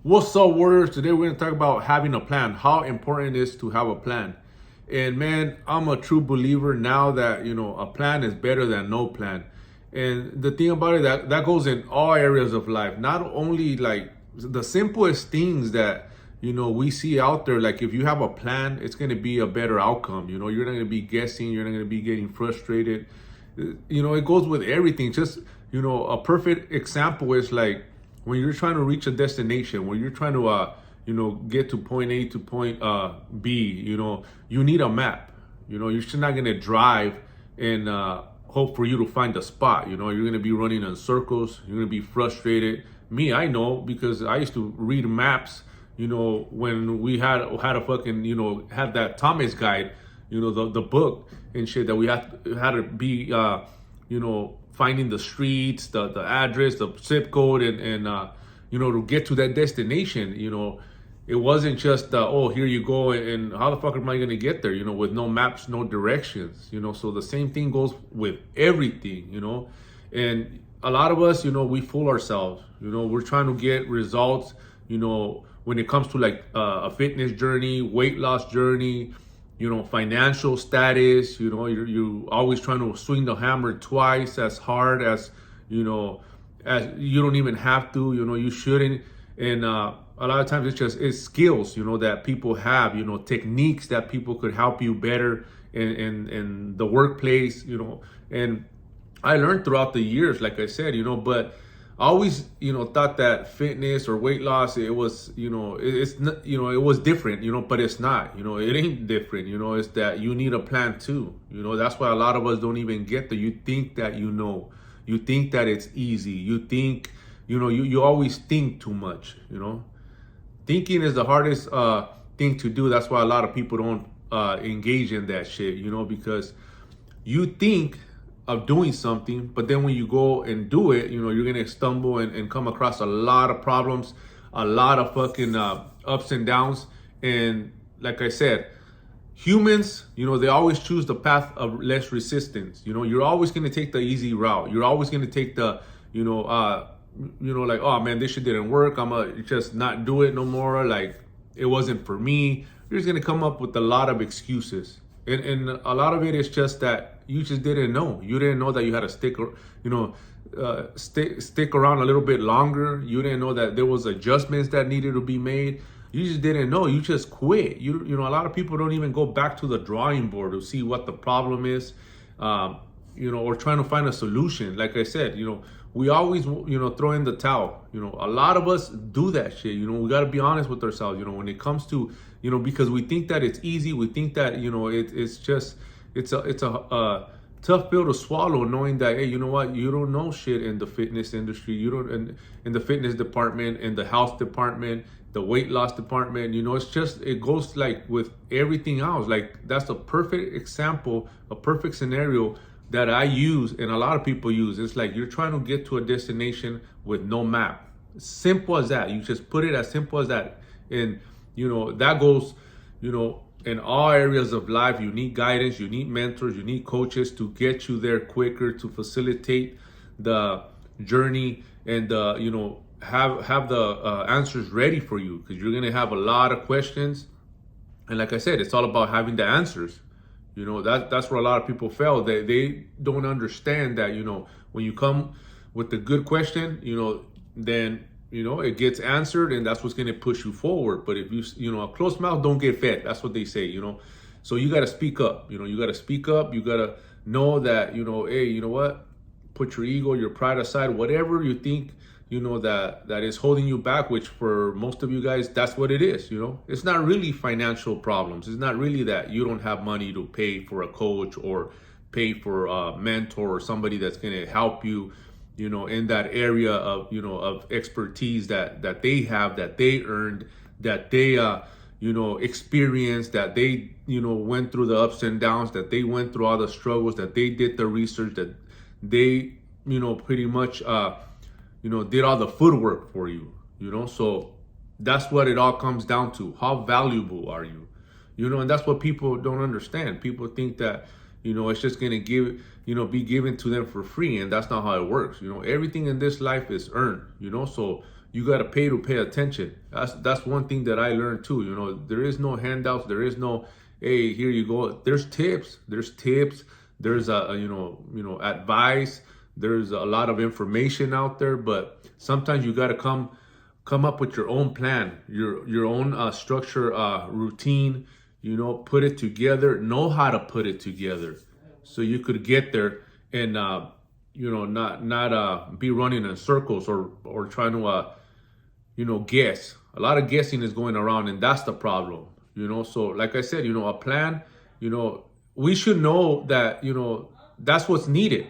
What's up, warriors? Today we're going to talk about having a plan, how important it is to have a plan. And man, I'm a true believer now that, a plan is better than no plan. And the thing about it, that goes in all areas of life, not only like the simplest things that, we see out there. Like if you have a plan, it's going to be a better outcome. You're not going to be guessing, you're not going to be getting frustrated. It goes with everything. Just, a perfect example is like, when you're trying to reach a destination, when you're trying to get to point A to point B, you need a map. You're just not gonna drive and hope for you to find a spot. You're gonna be running in circles. You're gonna be frustrated. Me, I know, because I used to read maps. When we had a fucking had that Thomas guide, the book and shit that we had to be finding the streets, the address, the zip code, and to get to that destination. It wasn't just oh, here you go, and how the fuck am I gonna get there? With no maps, no directions. So the same thing goes with everything. And a lot of us, we fool ourselves. We're trying to get results. When it comes to like a fitness journey, weight loss journey, financial status, you always trying to swing the hammer twice as hard as as you don't even have to, you shouldn't. And a lot of times it's skills, that people have, techniques that people could help you better in the workplace, and I learned throughout the years, like I said, but I always, thought that fitness or weight loss, it was, it's not, it was different, but it's not, it ain't different, it's that you need a plan too. That's why a lot of us don't even get there. You think that, you think that it's easy. You think, you always think too much, Thinking is the hardest thing to do. That's why a lot of people don't engage in that shit, because you think of doing something, but then when you go and do it, you're gonna stumble and come across a lot of problems, a lot of fucking ups and downs. And like I said, humans, they always choose the path of less resistance. You're always gonna take the easy route. You're always gonna take the, like, oh man, this shit didn't work, I'ma just not do it no more, like it wasn't for me. You're just gonna come up with a lot of excuses. And a lot of it is just that you just didn't know. You didn't know that you had to stick around a little bit longer. You didn't know that there was adjustments that needed to be made. You just didn't know. You just quit. A lot of people don't even go back to the drawing board to see what the problem is, or trying to find a solution. Like I said, we always, throw in the towel. A lot of us do that shit. We got to be honest with ourselves. When it comes to, because we think that it's easy. We think that, it's a tough pill to swallow, knowing that, hey, you know what? You don't know shit in the fitness industry. You don't in the fitness department, in the health department, the weight loss department. It goes like with everything else. Like that's a perfect example, a perfect scenario that I use and a lot of people use. It's like you're trying to get to a destination with no map. Simple as that. You just put it as simple as that. And that goes, in all areas of life. You need guidance, you need mentors, you need coaches to get you there quicker, to facilitate the journey, and have the answers ready for you, because you're gonna have a lot of questions. And like I said, it's all about having the answers. That's where a lot of people fail. They don't understand that, when you come with a good question, then it gets answered, and that's what's going to push you forward. But if a closed mouth don't get fed. That's what they say. So you got to speak up. You got to speak up. You got to know that, hey, you know what? Put your ego, your pride aside. Whatever you think, that is holding you back, which for most of you guys, that's what it is. It's not really financial problems. It's not really that you don't have money to pay for a coach or pay for a mentor or somebody that's going to help you, in that area of, of expertise that they have, that they earned, that they, experienced, that they, went through the ups and downs, that they went through all the struggles, that they did the research, that they, pretty much, did all the footwork for you, so that's what it all comes down to. How valuable are you? And that's what people don't understand. People think that, it's just going to be given to them for free. And that's not how it works. Everything in this life is earned, so you got to pay attention. That's one thing that I learned too. You know, there is no handouts. There is no, hey, here you go. There's tips. There's tips. There's advice. There's a lot of information out there, but sometimes you got to come up with your own plan, your own structure, routine. You know, put it together. Know how to put it together, so you could get there and not be running in circles or trying to guess. A lot of guessing is going around, and that's the problem. You know, so like I said, a plan. We should know that that's what's needed.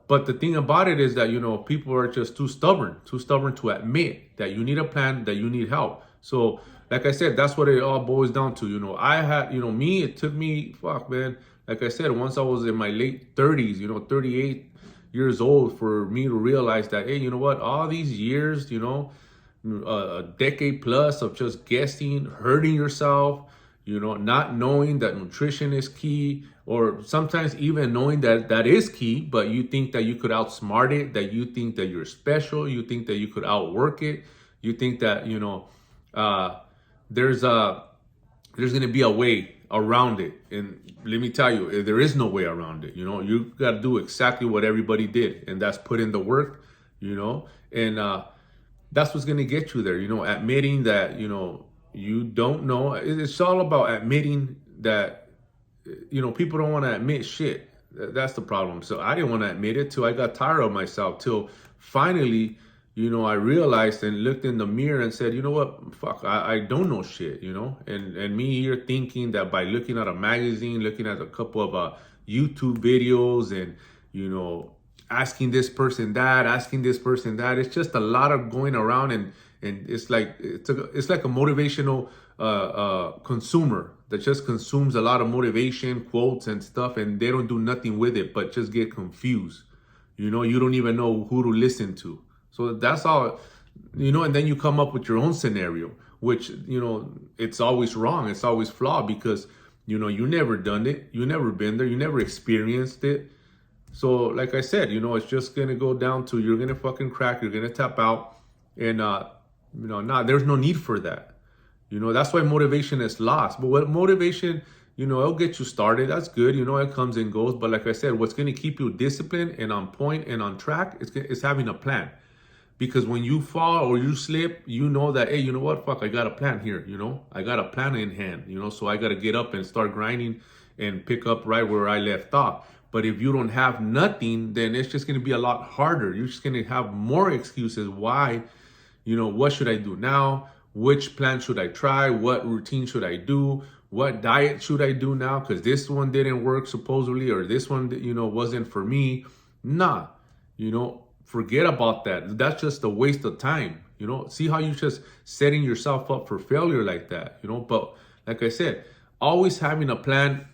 But the thing about it is that people are just too stubborn to admit that you need a plan, that you need help. So like I said, that's what it all boils down to. I had it took me, fuck man, like I said, once I was in my late 30s, 38 years old, for me to realize that, hey, you know what, all these years, a decade plus of just guessing, hurting yourself, not knowing that nutrition is key, or sometimes even knowing that that is key, but you think that you could outsmart it, that you think that you're special, you think that you could outwork it, you think that, there's going to be a way around it. And let me tell you, there is no way around it. You got to do exactly what everybody did, and that's put in the work, and that's what's going to get you there, admitting that, you don't know. It's all about admitting that, people don't want to admit shit. That's the problem. So I didn't want to admit it till I got tired of myself, till finally, I realized and looked in the mirror and said, you know what, fuck, I don't know shit, and me here thinking that by looking at a magazine, looking at a couple of YouTube videos and, asking this person that, it's just a lot of going around, and it's like a motivational consumer that just consumes a lot of motivation quotes and stuff, and they don't do nothing with it but just get confused. You don't even know who to listen to. So that's all, and then you come up with your own scenario, which, it's always wrong. It's always flawed because, you never done it. You never been there. You never experienced it. So like I said, it's just going to go down to, you're going to fucking crack. You're going to tap out. And, there's no need for that. That's why motivation is lost. But what motivation, it'll get you started. That's good. It comes and goes. But like I said, what's going to keep you disciplined and on point and on track is having a plan. Because when you fall or you slip, you know that, hey, you know what? Fuck, I got a plan here. I got a plan in hand, so I got to get up and start grinding and pick up right where I left off. But if you don't have nothing, then it's just going to be a lot harder. You're just going to have more excuses. Why? What should I do now? Which plan should I try? What routine should I do? What diet should I do now? Because this one didn't work supposedly, or this one, wasn't for me. Nah, forget about that. That's just a waste of time. See how you're just setting yourself up for failure like that, But like I said, always having a plan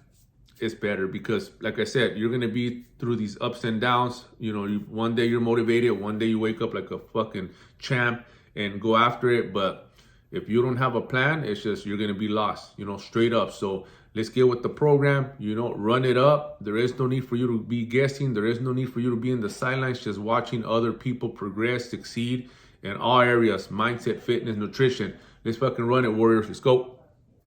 is better, because like I said, you're going to be through these ups and downs. One day you're motivated. One day you wake up like a fucking champ and go after it. But if you don't have a plan, it's just, you're going to be lost, straight up. So let's get with the program, run it up. There is no need for you to be guessing. There is no need for you to be in the sidelines, just watching other people progress, succeed in all areas: mindset, fitness, nutrition. Let's fucking run it, Warriors. Let's go.